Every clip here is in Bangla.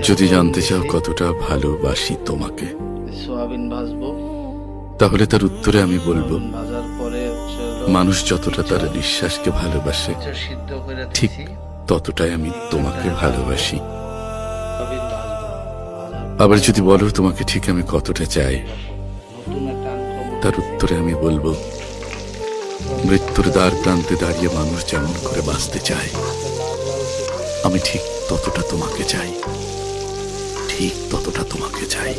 যদি জানতে চাও কতটা ভালোবাসি তোমাকে, সোয়াবিন ভাজবো, তাহলে তার উত্তরে আমি বলবো, ভাজার পরে মানুষ যতটা তার নিঃশ্বাসকে ভালোবাসে সিদ্ধ করে ঠিক ততটাই আমি তোমাকে ভালোবাসি। সোয়াবিন ভাজবো, আবার যদি বলো তোমাকে ঠিক আমি কতটা চাই, নতুন একটা আনকমন তার উত্তরে আমি বলবো, মৃত্যুর দ্বার প্রান্তে দাঁড়িয়ে মানুষ যেমন করে বাঁচতে চায়, আমি ঠিক ততটা তোমাকে চাই, ঠিক ততটা তোমাকে চাই।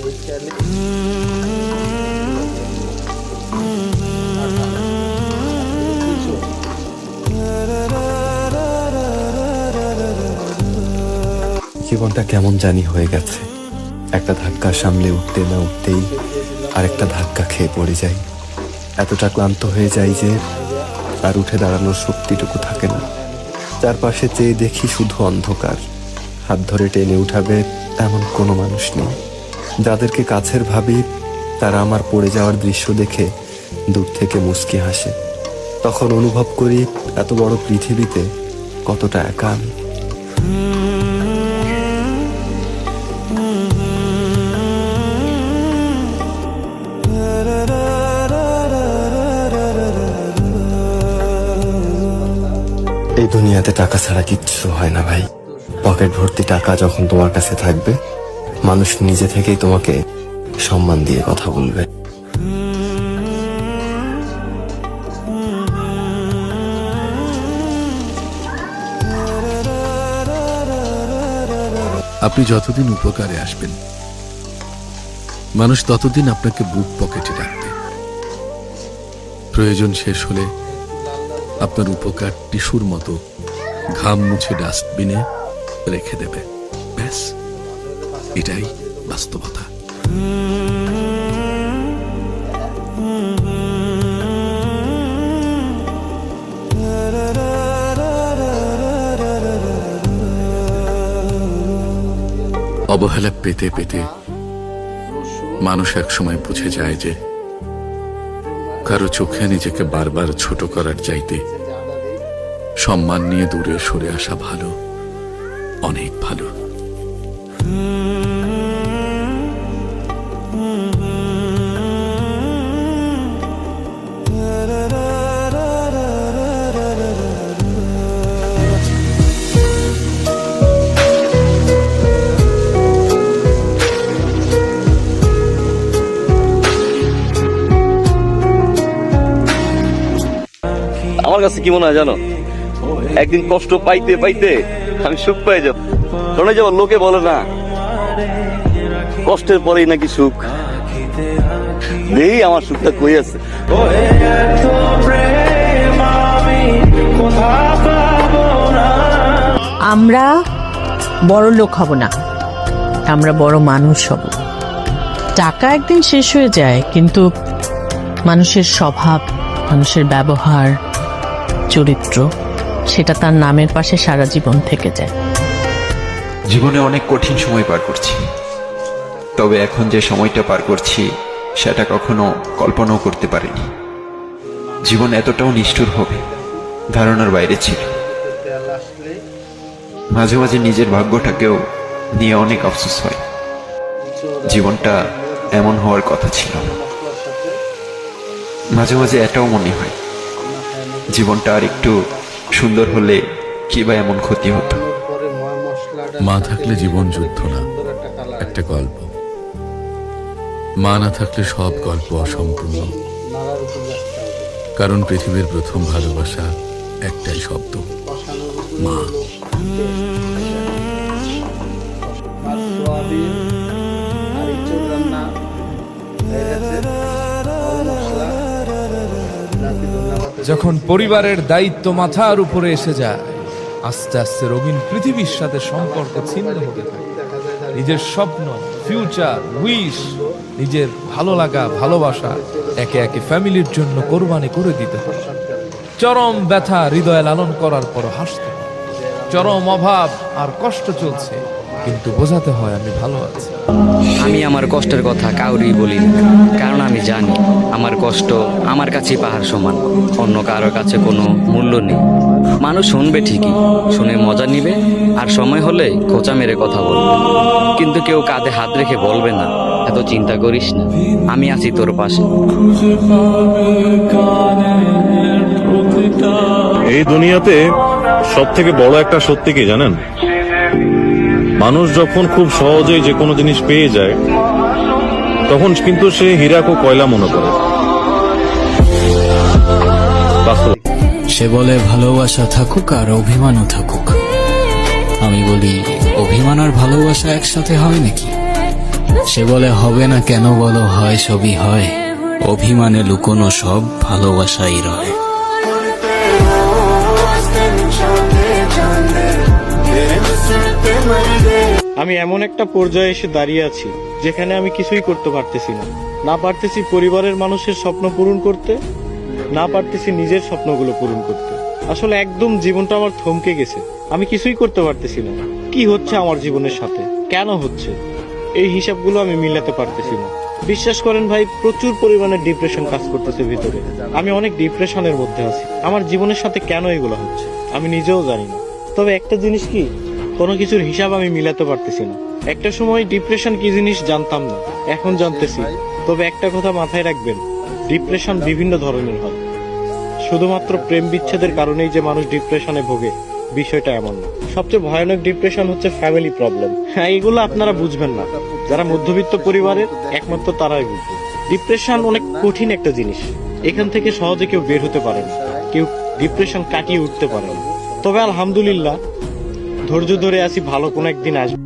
জীবনটা কেমন জানি হয়ে গেছে, একটা ধাক্কা সামলে উঠতে না উঠতেই আরেকটা ধাক্কা খেয়ে পড়ে যাই। এতটা ক্লান্ত হয়ে যাই যে আর উঠে দাঁড়ানোর শক্তিটুকু থাকে না। চারপাশে চেয়ে দেখি শুধু অন্ধকার, হাত ধরে টেনে উঠাবে এমন কোনো মানুষ নেই। যাদেরকে কাছের ভাবি তারা আমার পড়ে যাওয়ার দৃশ্য দেখে দূর থেকে মুচকি হাসে। তখন অনুভব করি এত বড় পৃথিবীতে কতটা একা আমি। এই দুনিয়াতে টাকা ছাড়া কিচ্ছু হয় না ভাই। পকেট ভর্তি টাকা যখন তোমার কাছে থাকবে, মানুষ নিজে থেকেই তোমাকে সম্মান দিয়ে কথা বলবে। আপনি যতদিন উপকারে আসবেন, মানুষ ততদিন আপনাকে বুক পকেটে রাখবে। প্রয়োজন শেষ হলে আপনার উপকার টিস্যুর মতো ঘাম মুছে ডাস্টবিনে রেখে দেবে। ব্যাস, এটাই বাস্তবতা। অবহেলা পেতে পেতে মানুষ একসময় বুঝে যায় যে কারো চোখে নিজেকে বারবার ছোট করার চাইতে সম্মান নিয়ে দূরে সরে আসা ভালো, অনেক ভালো। আমার কাছে কি মনে হয় জানো, একদিন কষ্ট পাইতে পাইতে আমি সুখ পেয়ে যাব। শোনা যাবো, লোকে বলে না কষ্টের পরেই নাকি সুখ। নেই, আমার সুখটা কই আছে। আমরা বড় লোক হব না, আমরা বড় মানুষ হব। টাকা একদিন শেষ হয়ে যায়, কিন্তু মানুষের স্বভাব, মানুষের ব্যবহার, চরিত্র, সেটা তার নামের পাশে সারা জীবন থেকে যায়। জীবনে অনেক কঠিন সময় পার করছি, তবে এখন যে সময়টা পার করছি সেটা কখনো কল্পনাও করতে পারিনি। জীবন এতটাও নিষ্ঠুর হবে ধারণার বাইরে ছিল। মাঝে মাঝে নিজের ভাগ্যটাকেও নিয়ে অনেক আফসোস হয়। জীবনটা এমন হওয়ার কথা ছিল না। মাঝে মাঝে এটাও মনে হয় জীবনটা আর একটু সুন্দর হলে কি বা এমন ক্ষতি হতো। মা থাকলে জীবন যুদ্ধ না, একটা গল্প। মা না থাকলে সব গল্প অসম্পূর্ণ। কারণ পৃথিবীর প্রথম ভালোবাসা একটাই শব্দ, মা। যখন পরিবারের দায়িত্ব মাথার উপরে এসে যায়, আস্তে আস্তে রঙিন পৃথিবীর সাথে সম্পর্ক ছিন্ন হতে থাকে। নিজের স্বপ্ন, ফিউচার, উইশ, নিজের ভালো লাগা, ভালোবাসা একে একে ফ্যামিলির জন্য কোরবানি করে দিতে হয়। চরম ব্যথা হৃদয়ে লালন করার পর হাসতে হয়। চরম অভাব আর কষ্ট চলছে, কিন্তু বোঝাতে হয় আমি ভালো আছি। আমি আমার কষ্টের কথা কাউরি বলি না, কারণ আমি জানি আমার কষ্ট আমার কাছেই পাহাড় সমান, অন্য কারোর কাছে কোনো মূল্য নেই। মানুষ শুনবে ঠিকই, শুনে মজা নিবে আর সময় হলে খোঁচা মেরে কথা বলবে, কিন্তু কেউ কাঁধে হাত রেখে বলবে না এত চিন্তা করিস না, আমি আছি তোর পাশে। এই দুনিয়াতে সব থেকে বড় একটা সত্যি কি জানেন? মানুষ যখন খুব সহজেই যে কোনো জিনিস পেয়ে যায় তখন কিন্তু সে হীরাকে কয়লা মনে করে। বাস্তব। সে বলে ভালোবাসা থাকুক আর অভিমানও থাকুক। আমি বলি অভিমান আর ভালোবাসা একসাথে হয় নাকি? সে বলে হবে না কেন বলো, হয় সবই হয়, অভিমানে লুকোনো সব ভালোবাসাই রয়। আমি এমন একটা পর্যায়ে এসে দাঁড়িয়ে আছি যেখানে আমি কিছুই করতে পারতেছি না। না পারতেছি পরিবারের মানুষের স্বপ্ন পূরণ করতে, না পারতেছি নিজের স্বপ্নগুলো পূরণ করতে। আসলে একদম জীবনটা আমার থমকে গেছে। আমি কিছুই করতে পারতেছি না। কি হচ্ছে আমার জীবনের সাথে, কেন হচ্ছে, এই হিসাবগুলো আমি মিলাতে পারতেছি না। বিশ্বাস করেন ভাই, প্রচুর পরিমাণে ডিপ্রেশন কাজ করতেছে ভিতরে। আমি অনেক ডিপ্রেশনের মধ্যে আছি। আমার জীবনের সাথে কেন এগুলো হচ্ছে আমি নিজেও জানি না। তবে একটা জিনিস কি, কোনো কিছুর হিসাব আমি মিলাতে পারতেছি না। একটা সময় ডিপ্রেশন কি জিনিস জানতাম না, এখন জানতেছি। তবে একটা কথা মাথায় রাখবেন, ডিপ্রেশন বিভিন্ন ধরনের হয়। শুধুমাত্র প্রেম বিচ্ছেদের কারণেই যে মানুষ ডিপ্রেশনে ভোগে বিষয়টা এমন না। সবচেয়ে ভয়ানক ডিপ্রেশন হচ্ছে ফ্যামিলি প্রবলেম। হ্যাঁ, এগুলো আপনারা বুঝবেন না, যারা মধ্যবিত্ত পরিবারের একমাত্র তারাই বুঝবে। ডিপ্রেশন অনেক কঠিন একটা জিনিস, এখান থেকে সহজে কেউ বের হতে পারে না, কেউ ডিপ্রেশন কাটিয়ে উঠতে পারে না। তবে আলহামদুলিল্লাহ ধৈর্য ধরে আছি, ভালো কোনো একদিন আসবে।